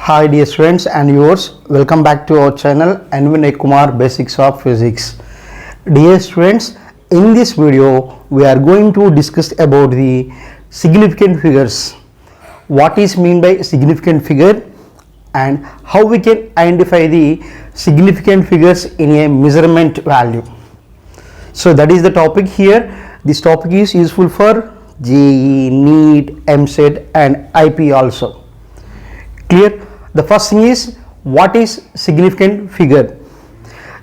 Hi dear students and viewers, welcome back to our channel Neet Kumar Basics of Physics. Dear students, in this video we are going to discuss about the significant figures. What is mean by significant figure and how we can identify the significant figures in a measurement value. So that is the topic here. This topic is useful for JEE, Neet, Eamcet and IP also. Clear? The first thing is, what is significant figure?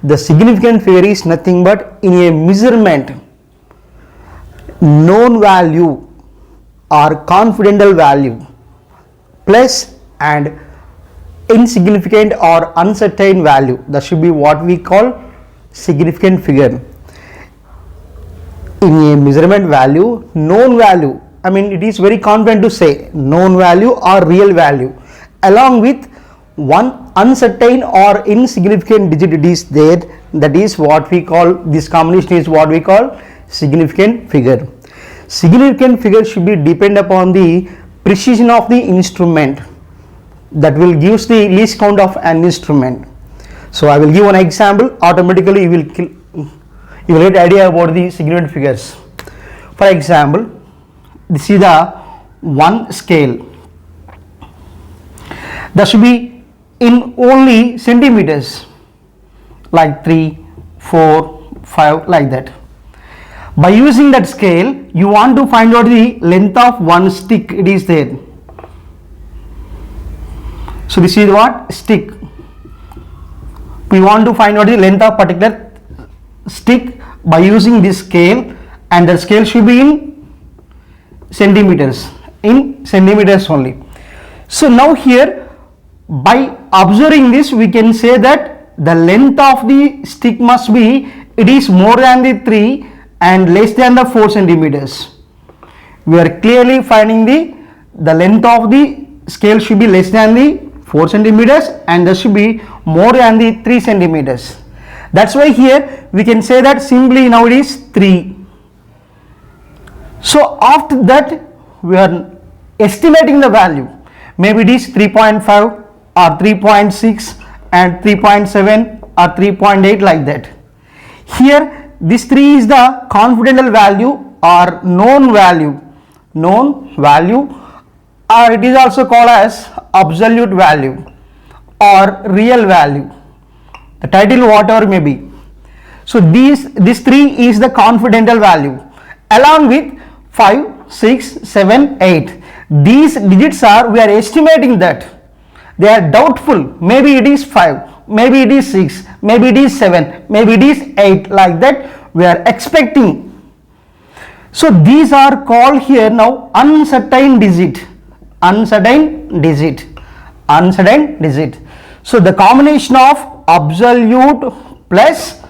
The significant figure is nothing but in a measurement known value or confidential value plus and insignificant or uncertain value. That should be what we call significant figure. In a measurement value, known value, I mean it is very confident to say known value or real value, along with one uncertain or insignificant digit is there. That is what we call, this combination is what we call significant figure. Significant figure should be depend upon the precision of the instrument, that will gives the least count of an instrument. So I will give one example, automatically you will get idea about the significant figures. For example, this is the one scale. That should be in only centimeters, like 3, 4, 5, like that. By using that scale, you want to find out the length of one stick. It is there. So this is what? Stick. We want to find out the length of particular stick by using this scale, and the scale should be in centimeters. In centimeters only. So now here, by observing this, we can say that the length of the stick must be, it is more than the 3 and less than the 4 centimeters. We are clearly finding the length of the scale should be less than the 4 centimeters and there should be more than the 3 centimeters. That's why here we can say that simply now it is 3. So after that we are estimating the value. Maybe it is 3.5 or 3.6 and 3.7 or 3.8, like that. Here this 3 is the confidential value or known value, or it is also called as absolute value or real value, the title whatever may be. So this 3 is the confidential value, along with 5, 6, 7, 8. These digits are, we are estimating that they are doubtful. Maybe it is 5, maybe it is 6, maybe it is 7, maybe it is 8, like that we are expecting. So these are called here now uncertain digit. So the combination of absolute plus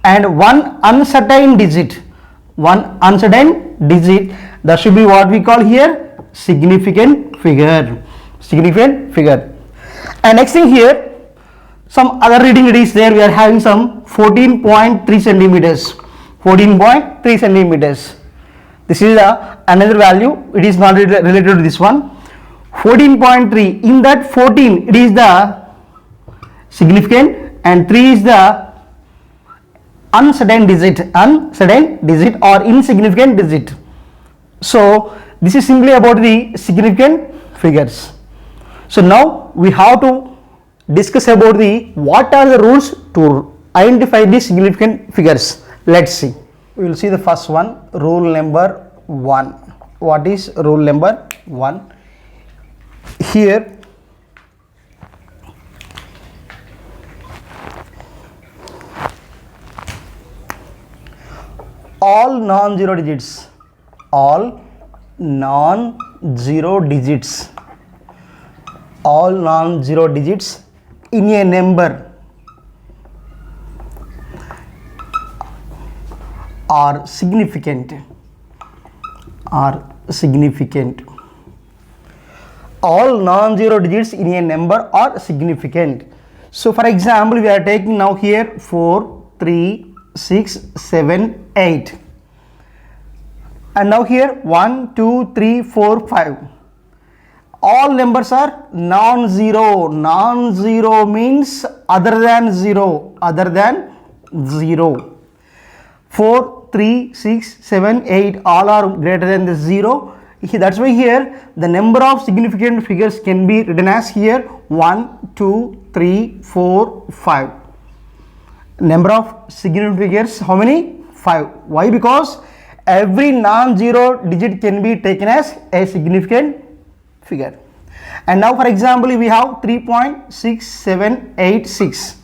and one uncertain digit, that should be what we call here significant figure. And next thing here, some other reading it is there. We are having some 14.3 centimeters. 14.3 centimeters. This is another value. It is not related to this one. 14.3. In that 14, it is the significant, and 3 is the uncertain digit or insignificant digit. So this is simply about the significant figures. So now we have to discuss about what are the rules to identify the significant figures. Let's see. We will see the first one, rule number 1. What is rule number 1? Here all non-zero digits in a number are significant. All non-zero digits in a number are significant. So for example, we are taking now here 4, 3, 6, 7, 8. And now here 1, 2, 3, 4, 5. all numbers are non-zero. Non-zero means other than 0, other than 0. 4, 3, 6, 7, 8 all are greater than the 0. That's why here the number of significant figures can be written as here 1, 2, 3, 4, 5. Number of significant figures, how many? 5. Why? Because every non-zero digit can be taken as a significant figure. And now for example we have 3.6786.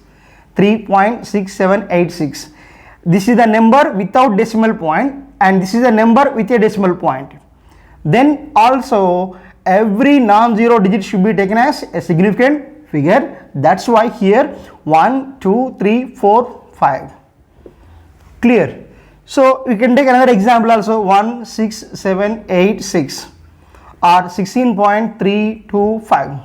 3.6786. This is the number without decimal point and this is the number with a decimal point. Then also every non-zero digit should be taken as a significant figure. That's why here 1, 2, 3, 4, 5. Clear? So we can take another example also 16786 or 16.325.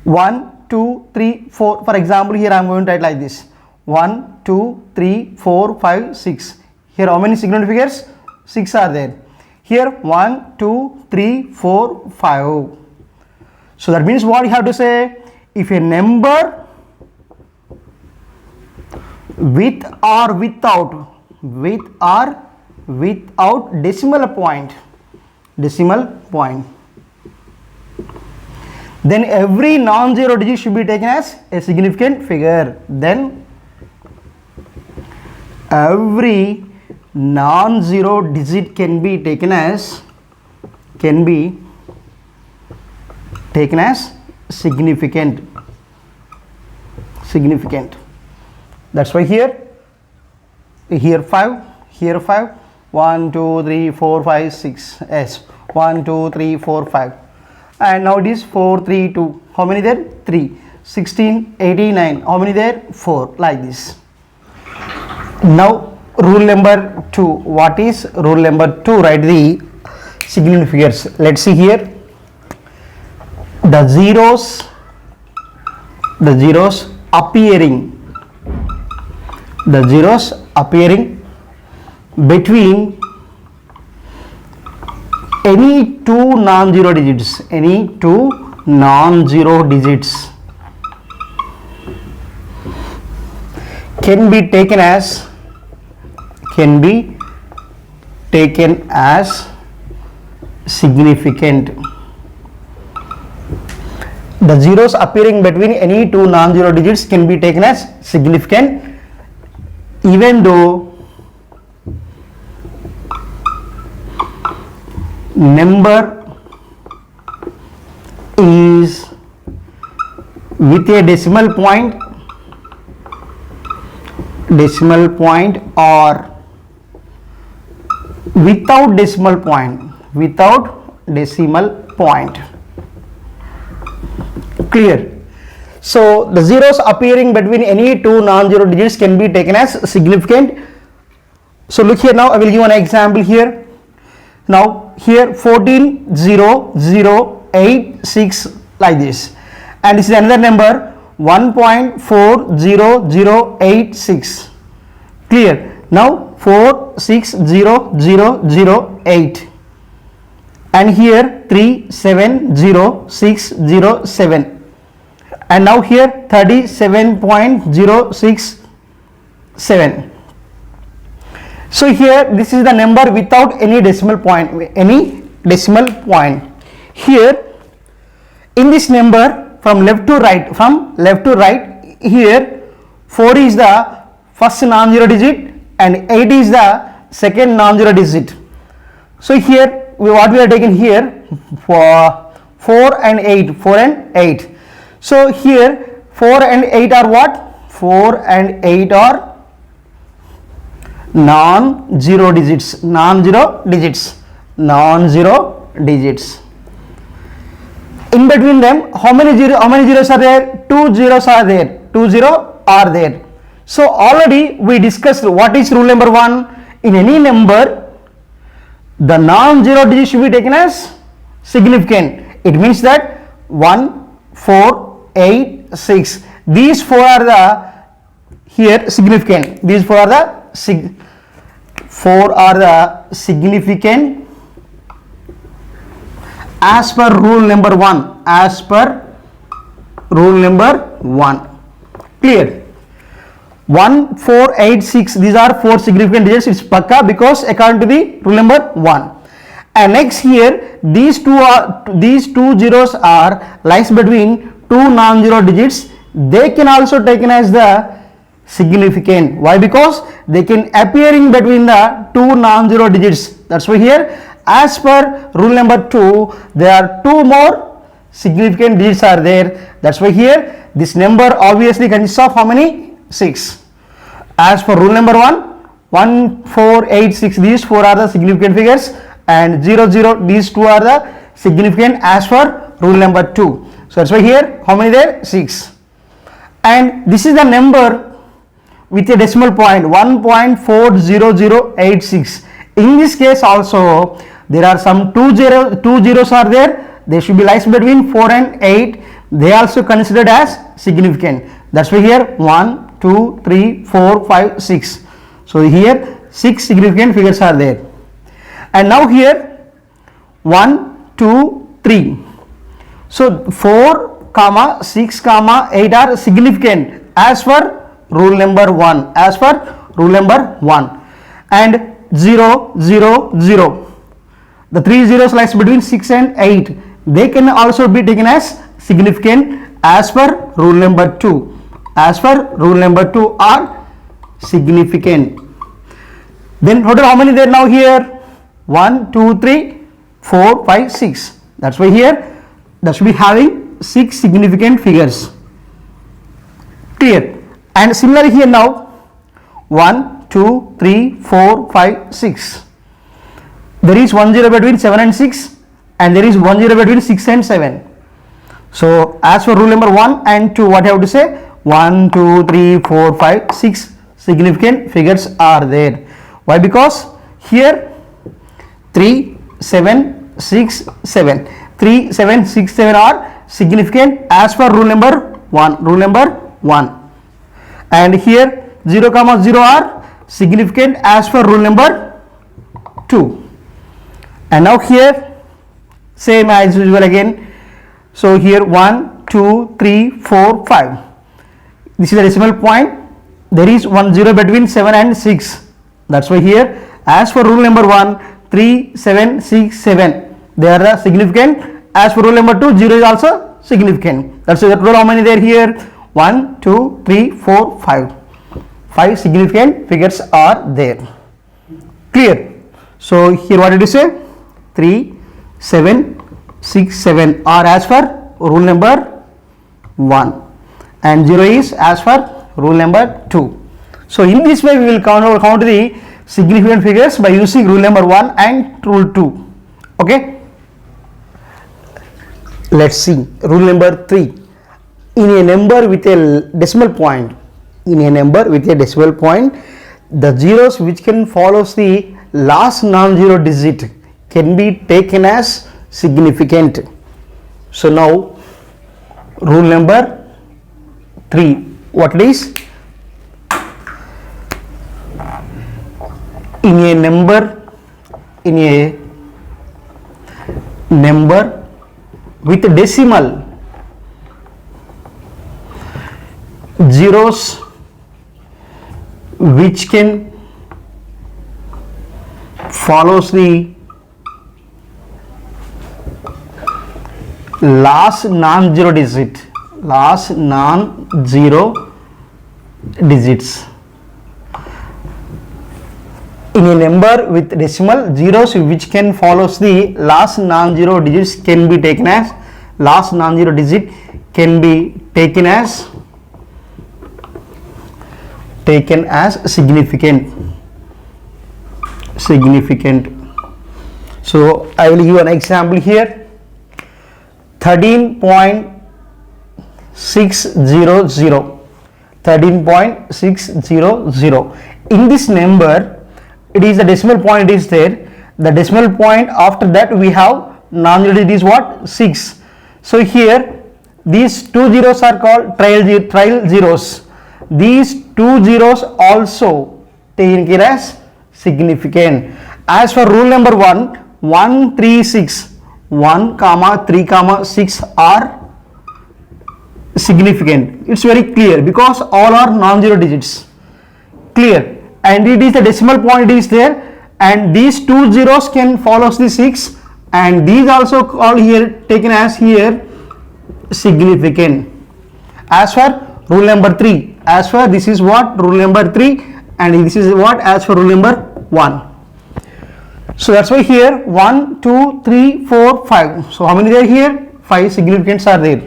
1, 2, 3, 4. For example, here I am going to write like this 1, 2, 3, 4, 5, 6. Here how many significant figures? 6 are there. Here 1, 2, 3, 4, 5. So that means what you have to say? If a number with or without decimal point, then every non-zero digit should be taken as a significant figure. Then every non-zero digit can be taken as significant. That's why here 5, here 5, 1, 2, 3, 4, 5, 6, yes, 1, 2, 3, 4, 5. And now it is 4, 3, 2. How many there? 3. 16, 89. How many there? 4. Like this. Now rule number 2. What is rule number 2? Write the significant figures. Let's see here. The zeros appearing between any two non-zero digits, can be taken as significant. The zeros appearing between any two non-zero digits can be taken as significant even though number is with a decimal point or without decimal point. Clear? So the zeros appearing between any two non-zero digits can be taken as significant. So look here, now I will give an example here. Now here 14,0,086 like this, and this is another number 1.40086. Clear? Now 46008 and here 370,607 and now here 37.067. So here this is the number without any decimal point. Here in this number from left to right, here 4 is the first non-zero digit and 8 is the second non-zero digit. So here what we are taking here for 4 and 8. So here 4 and 8 are what? 4 and 8 are non-zero digits. In between them, how many zeros are there? 2 zeros are there. 2 zeros are there. So already we discussed what is rule number 1. In any number, the non-zero digit should be taken as significant. It means that 1, 4, 8, 6. These 4 are the here significant. These 4 are the significant, as per rule number 1, as per rule number 1. Clear? 1, 4, 8, 6, these are 4 significant digits. It's pakka because according to the rule number 1. And next here, these two zeros are lies between 2 non-zero digits. They can also taken as the significant. Why? Because they can appear in between the 2 non-zero digits. That's why here, as per rule number 2, there are 2 more significant digits are there. That's why here this number obviously consists of how many? 6. As for rule number 1, 1, 4, 8, 6, these 4 are the significant figures, and 0, 0, these 2 are the significant as for rule number 2. So that's why here how many there? 6. And this is the number with a decimal point 1.40086. In this case also there are some two zeros are there. They should be lies between 4 and 8. They also considered as significant. That's why here 1, 2, 3, 4, 5, 6. So here 6 significant figures are there. And now here 1, 2, 3. So 4, 6, 8 are significant as per rule number 1. As per rule number 1. And 0, 0, 0. The 3 zeros lies between 6 and 8. They can also be taken as significant as per rule number 2. As per rule number 2 are significant. Then total how many there now here? 1, 2, 3, 4, 5, 6. That's why here that should be having 6 significant figures. Clear? And similarly here now 1, 2, 3, 4, 5, 6. There is 1 zero between 7 and 6, and there is 1 zero between 6 and 7. So as for rule number 1 and 2, what I have to say? 1, 2, 3, 4, 5, 6 significant figures are there. Why? Because here 3, 7, 6, 7. 3, 7, 6, 7 are significant as per rule number 1. Rule number 1. And here 0, 0 are significant as per rule number 2. And now here same as usual again. So here 1, 2, 3, 4, 5. This is the decimal point. There is 1 zero between 7 and 6. That's why here as for rule number 1, 3, 7, 6, 7. They are the significant. As for rule number 2, 0 is also significant. That's why the total how many there here? 1, 2, 3, 4, 5. 5 significant figures are there. Clear? So here what did you say? 3, 7, 6, 7 are as per rule number 1, and 0 is as per rule number 2. So in this way we will count the significant figures by using rule number 1 and rule 2. Okay. Let's see rule number 3. In a number with a decimal point, the zeros which can follow the last non-zero digit can be taken as significant. So now rule number 3, what it is? In a number with a decimal, zeros which can follows the last non-zero digits. In a number with decimal, zeros which can follows the last non-zero digits can be taken as significant. So I will give an example here. 13.600. In this number, it is the decimal point is there. The decimal point after that we have non-zero digit is what? 6. So here these 2 zeros are called trail zeros. These 2 zeros also taken care as significant. As for rule number 1, 136 1, 3, 6 are significant. It's very clear because all are non-zero digits. Clear. And it is the decimal point is there, and these two zeros can follow the 6, and these also called here, taken as here significant. As for rule number 3, as for this is what rule number 3, and this is what as for rule number 1. So that's why here 1, 2, 3, 4, 5. So how many there here? 5 significants are there.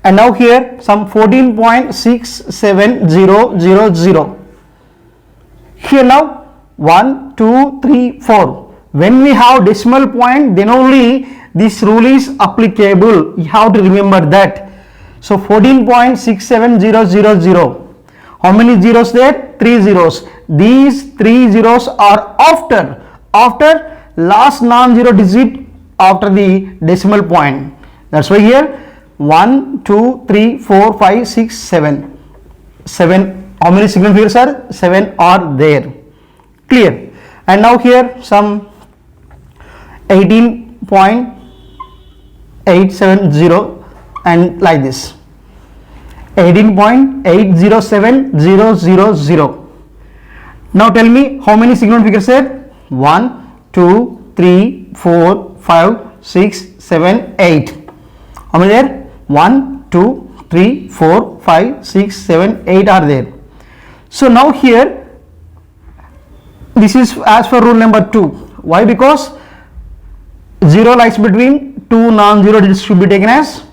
And now here some 14.67000. Here now 1, 2, 3, 4. When we have decimal point, then only this rule is applicable. You have to remember that. So 14.67000. How many zeros there? 3 zeros. These 3 zeros are after last non-zero digit after the decimal point. That's why here 1, 2, 3, 4, 5, 6, 7. 7. How many significant figures are? 7 are there. Clear. And now here some 18.870 and like this. 18.807000. Now tell me how many significant figures are? 1, 2, 3, 4, 5, 6, 7, 8. How many there? 1, 2, 3, 4, 5, 6, 7, 8 are there. So now here this is as for rule number 2. Why? Because 0 lies between two non-zero digits should be taken as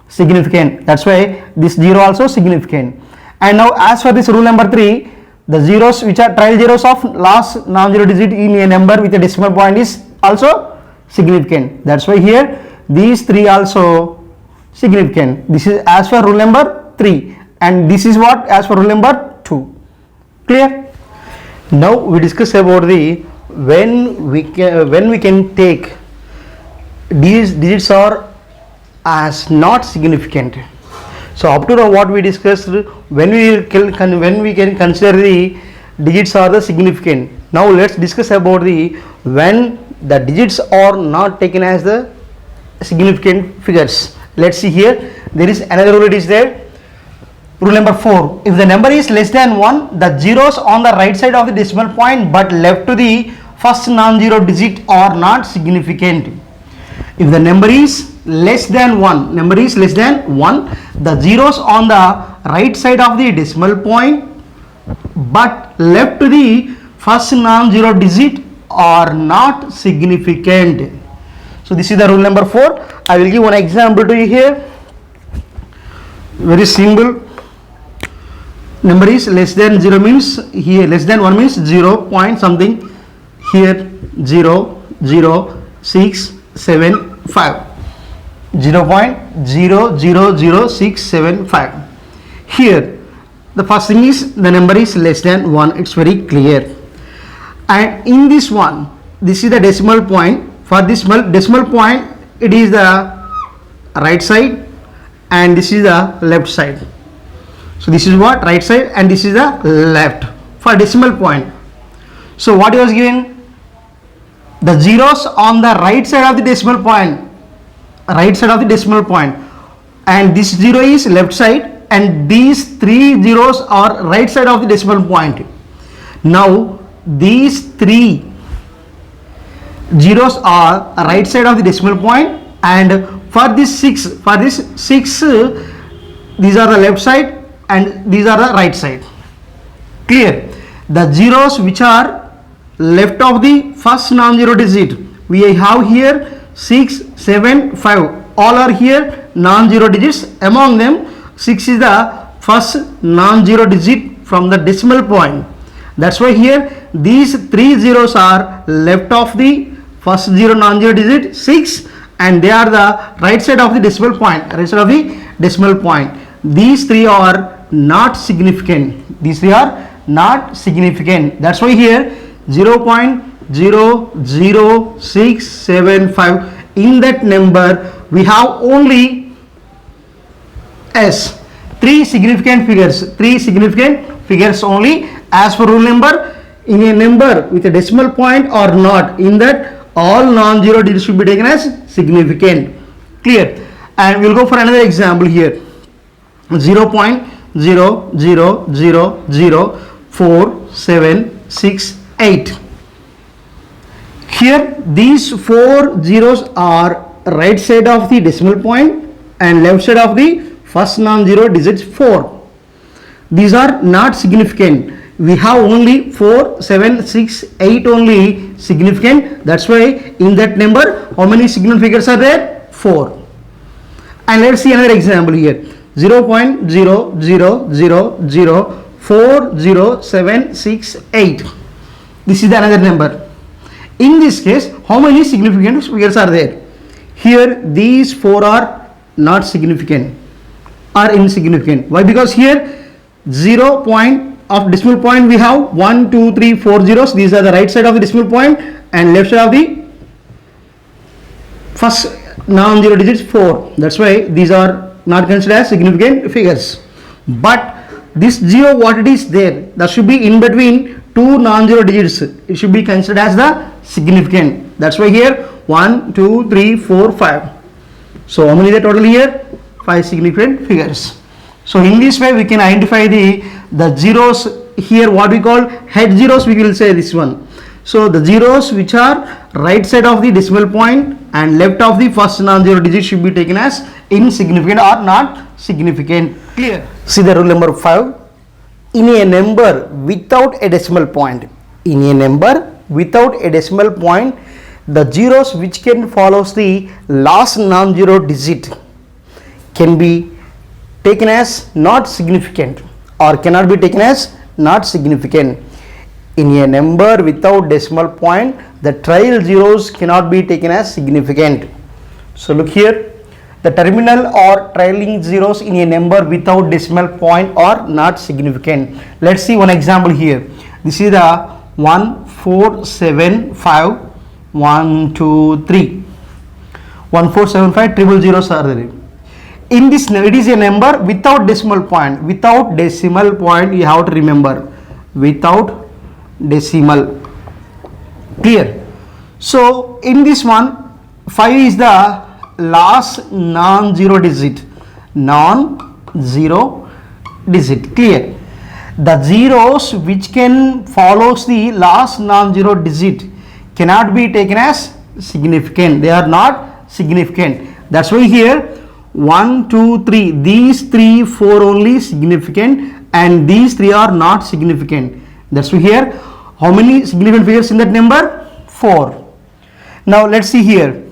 significant. That's why this 0 also significant. And now as for this rule number 3, the zeros which are trial zeros of last non-zero digit in a number with a decimal point is also significant. That's why here these 3 also significant. This is as for rule number 3, and this is what as for rule number 2. Clear? Now we discuss about the when we can take these digits are as not significant. So up to now what we discussed, when we can consider the digits are the significant. Now let's discuss about the when the digits are not taken as the significant figures. Let's see here. There is another rule. It is there. Rule number 4. If the number is less than 1, the zeros on the right side of the decimal point but left to the first non-zero digit are not significant. If the number is less than 1, the zeros on the right side of the decimal point but left to the first non-zero digit are not significant. So this is the rule number 4. I will give one example to you here. Very simple. Number is less than 0 means here less than 1 means 0 point something, here 0, 0, 6, 7, 5. 0.000675. Here the first thing is the number is less than 1. It's very clear. And in this one, this is the decimal point. For this decimal point, it is the right side and this is the left side. So this is what right side and this is the left for decimal point. So what was given? The zeros on the right side of the decimal point, and this 0 is left side and these 3 zeros are right side of the decimal point. Now these 3 zeros are right side of the decimal point, and for this 6 these are the left side and these are the right side. Clear? The zeros which are left of the first non-zero digit, we have here 6, 7, 5. All are here non-zero digits. Among them 6 is the first non-zero digit from the decimal point. That's why here these 3 zeros are left of the first zero non-zero digit 6, and they are the right side of the decimal point. These 3 are not significant. That's why here 0.00675. In that number we have only 3 significant figures only as per rule number. In a number with a decimal point or not, in that all non-zero digits should be taken as significant. Clear? And we'll go for another example here. 0.0000478. Here these four zeros are right side of the decimal point and left side of the first non-zero digit 4. These are not significant. We have only 4, 7, 6, 8 only significant. That's why in that number, how many significant figures are there? 4. And let's see another example here. 0.000400768. This is the another number. In this case, how many significant figures are there? Here, these 4 are not significant, are insignificant. Why? Because here 0 point of decimal point we have 1, 2, 3, 4 zeros. These are the right side of the decimal point and left side of the first non-zero digits 4. That's why these are not considered as significant figures. But this 0, what it is there, that should be in between two non-zero digits. It should be considered as the significant. That's why here 1, 2, 3, 4, 5. So how many are total here? 5 significant figures. So in this way we can identify the zeros here, what we call head zeros, we will say this one. So the zeros which are right side of the decimal point and left of the first non-zero digit should be taken as insignificant or not significant. Clear? See the rule number 5. In a number without a decimal point, in a number without a decimal point, the zeros which can follows the last non-zero digit can be taken as not significant or cannot be taken as not significant. In a number without decimal point, the trail zeros cannot be taken as significant. So look here, the terminal or trailing zeros in a number without decimal point are not significant. Let's see one example here. This is the 1475 1, 2, 3. 1475 triple zeros are there. In this, it is a number without decimal point. Without decimal point, you have to remember. Without decimal. Clear? So in this one, 5 is the last non-zero digit. Non-zero digit. Clear? The zeros which can follows the last non-zero digit cannot be taken as significant. They are not significant. That's why here 1, 2, 3, these 3, 4 only significant and these 3 are not significant. That's why here how many significant figures in that number? 4. Now let's see here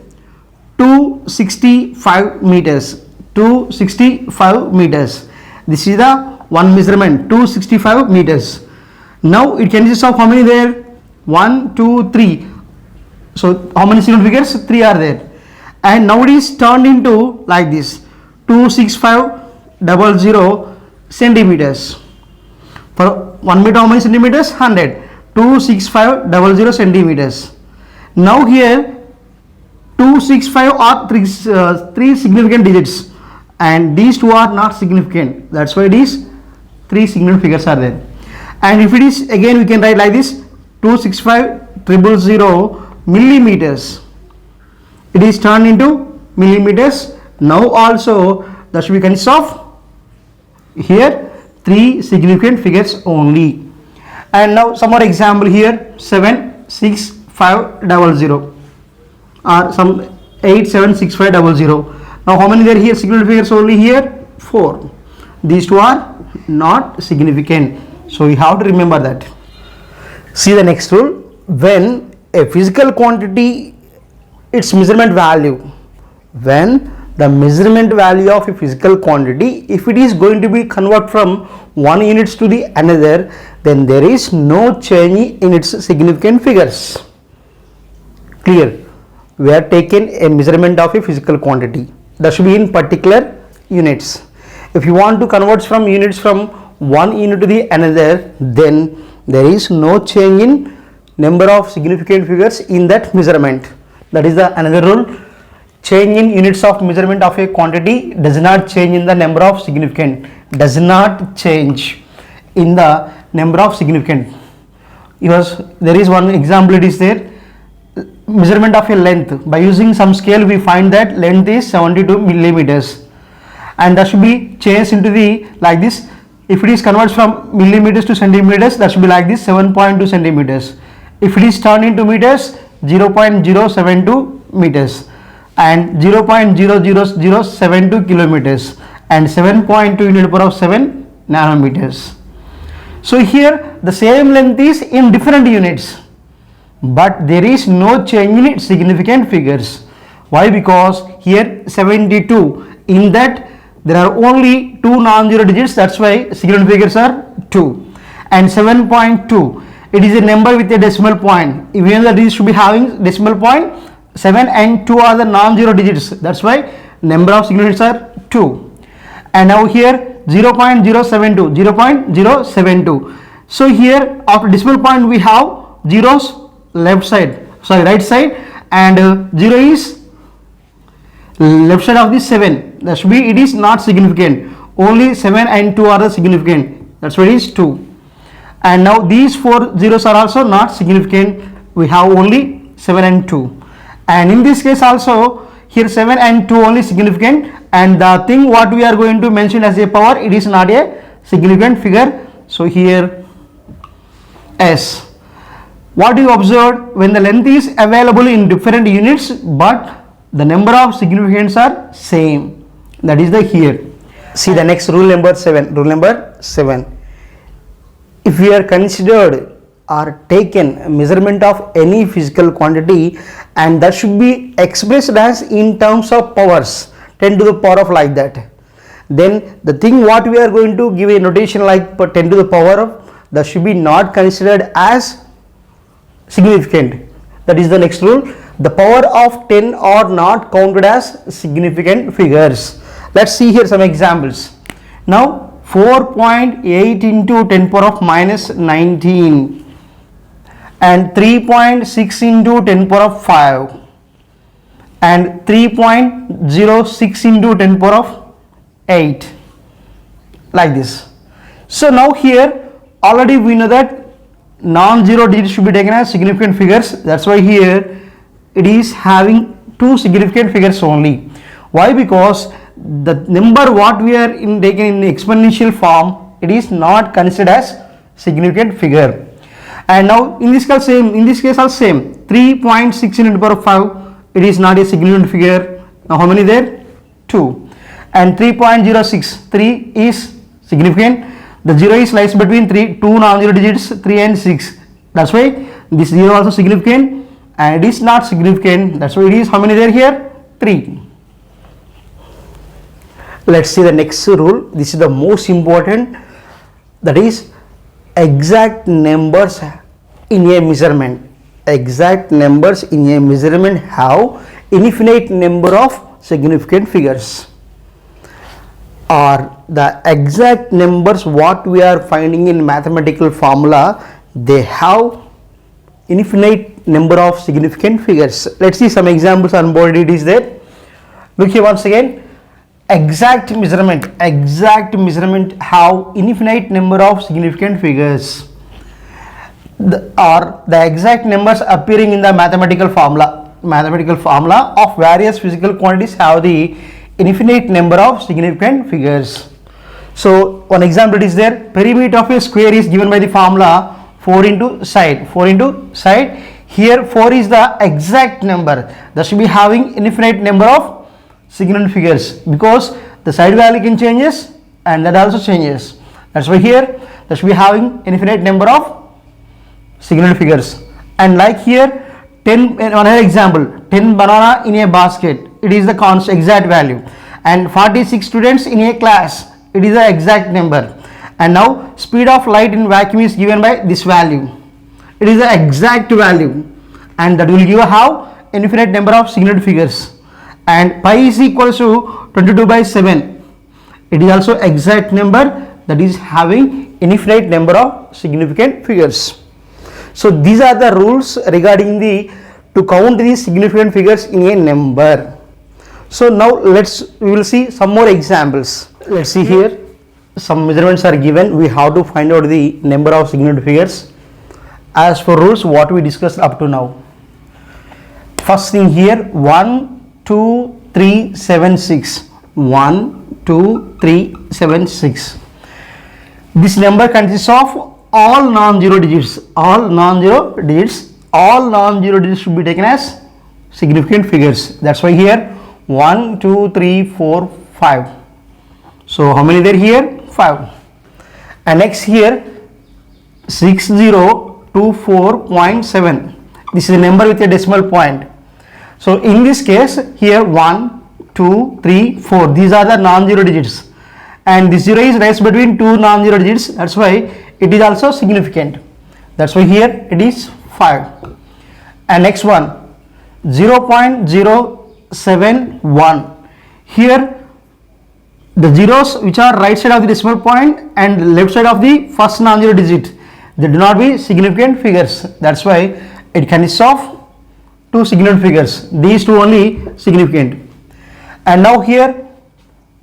265 meters. 265 meters. This is the one measurement, 265 meters. Now it consists of how many there? 1, 2, 3. So how many significant figures? 3 are there. And now it is turned into like this, 26500 centimeters. For 1 meter how many centimeters? 100. 26500 centimeters. Now here 265 are 3 significant digits and these 2 are not significant. That's why these 3 significant figures are there. And if it is, again we can write like this, 265,000 millimeters. It is turned into millimeters. Now also that should be consist of here 3 significant figures only. And now some more example here, 76500 or some 876500. Now how many there here significant figures only here? 4. These 2 are not significant. So you have to remember that. See the next rule. When a physical quantity, its measurement value, when the measurement value of a physical quantity, if it is going to be converted from one units to the another, then there is no change in its significant figures. Clear? We are taking a measurement of a physical quantity. That should be in particular units. If you want to convert from units from one unit to the another, then there is no change in number of significant figures in that measurement. That is the another rule. Change in units of measurement of a quantity does not change in the number of significant. Does not change in the number of significant. Because there is one example, it is there. measurement of a length. By using some scale, we find that length is 72 millimeters, and that should be changed into the like this. If it is converted from millimeters to centimeters, that should be like this, 7.2 centimeters. If it is turned into meters, 0.072 meters, and 0.00072 kilometers, and 7.2 into the power of 7 nanometers. So here the same length is in different units, but there is no change in its significant figures. Why? Because here 72, in that there are only 2 non-zero digits, that's why significant figures are 2. And 7.2, it is a number with a decimal point. Even the digits should be having decimal point, 7 and 2 are the non-zero digits, that's why number of significants are 2. And now here 0.072, 0.072. So here after decimal point we have zeros right side, and 0 is left side of the 7. That should be, it is not significant. Only 7 and 2 are the significant. That's why it is 2. And now these 4 zeros are also not significant. We have only 7 and 2. And in this case also, here 7 and 2 only significant, and the thing what we are going to mention as a power, it is not a significant figure. So here S. What you observed, when the length is available in different units but the number of significants are same, that is the here. See the next rule number 7. Rule number 7. If we are considered or taken measurement of any physical quantity, and that should be expressed as in terms of powers, 10 to the power of like that, then the thing what we are going to give a notation like 10 to the power of, that should be not considered as significant. That is the next rule. The power of 10 are not counted as significant figures. Let's see here some examples. Now 4.8 into 10 power of minus 19, and 3.6 into 10 power of 5, and 3.06 into 10 power of 8, like this. So now here already we know that non-zero digits should be taken as significant figures. That's why here it is having 2 significant figures only. Why? Because the number what we are taken in exponential form, it is not considered as significant figure. And now in this case same, also same, 3.6 into the power of 5, it is not a significant figure. Now how many there? 2. And 3.06, 3 is significant. The 0 is lies between 2 non-zero digits, 3 and 6. That's why this 0 also significant, and it is not significant. That's why it is how many there here? 3. Let's see the next rule. This is the most important, that is exact numbers in a measurement. Exact numbers in a measurement have infinite number of significant figures, or the exact numbers what we are finding in mathematical formula, they have infinite number of significant figures. Let's see some examples on board. It is there. Look here once again. Exact measurement have infinite number of significant figures, or the exact numbers appearing in the mathematical formula of various physical quantities have the infinite number of significant figures. So one example is there. Perimeter of a square is given by the formula 4 into side. Here 4 is the exact number, that should be having infinite number of significant figures, because the side value can changes and that also changes. That's why here that should be having infinite number of significant figures. And like here 10, another example, 10 banana in a basket, it is the constant exact value, and 46 students in a class, it is the exact number. And now speed of light in vacuum is given by this value, it is the exact value, and that will give how infinite number of significant figures. And pi is equal to 22 by 7, it is also exact number, that is having infinite number of significant figures. So these are the rules regarding to count these significant figures in a number. So now we will see some more examples. Let's see here, some measurements are given. We have to find out the number of significant figures as for rules what we discussed up to now. first thing here 1 2 3 7 6 1 2 3 7 6. This number consists of all non-zero digits. All non-zero digits should be taken as significant figures. That's why here 1 2 3 4 5. So how many there here? 5. And next here 6024.7. This is a number with a decimal point. So in this case here 1 2 3 4, these are the non-zero digits, and this 0 is raised between two non-zero digits. That's why it is also significant. That's why here it is 5. And next one 0.071. Here the zeros which are right side of the decimal point and left side of the first non-zero digit, they do not be significant figures. That's why it consists of two significant figures. These two only significant. And now here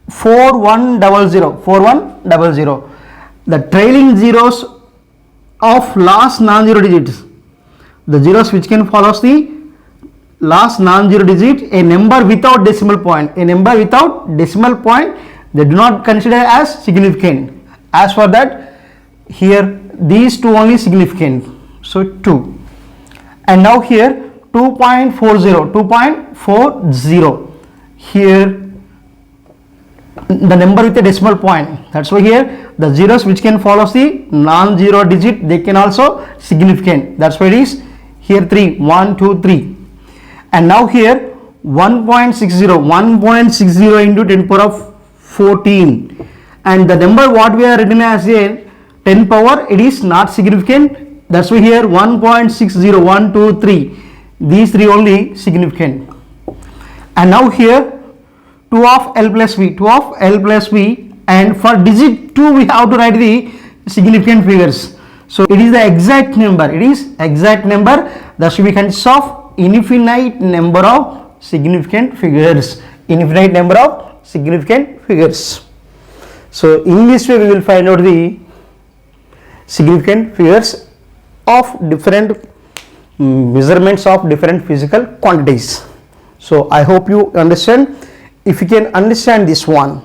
4100. The trailing zeros of last non-zero digits, the zeros which can follow the last non-zero digit, a number without decimal point, they do not consider as significant. As for that, here these two only significant, so 2. And now here 2.40, here the number with a decimal point. That's why here the zeros which can follow the non-zero digit, they can also significant. That's why it is here 3, 1 2 3. And now here 1.60 into 10 power of 14, and the number what we are written as a 10 power, it is not significant. That's why here 1.60, 1 2 3, these three only significant. And now here 2 of L plus V, and for digit 2 we have to write the significant figures. So it is the exact number, that should be consist of infinite number of significant figures. So in this way we will find out the significant figures of different measurements of different physical quantities. So I hope you understand. If you can understand this one,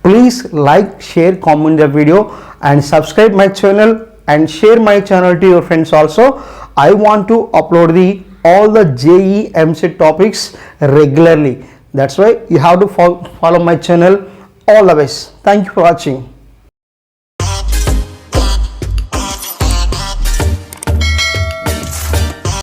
please like, share, comment the video and subscribe my channel and share my channel to your friends also. I want to upload all the JEE Eamcet topics regularly. That's why you have to follow my channel. All the best. Thank you for watching.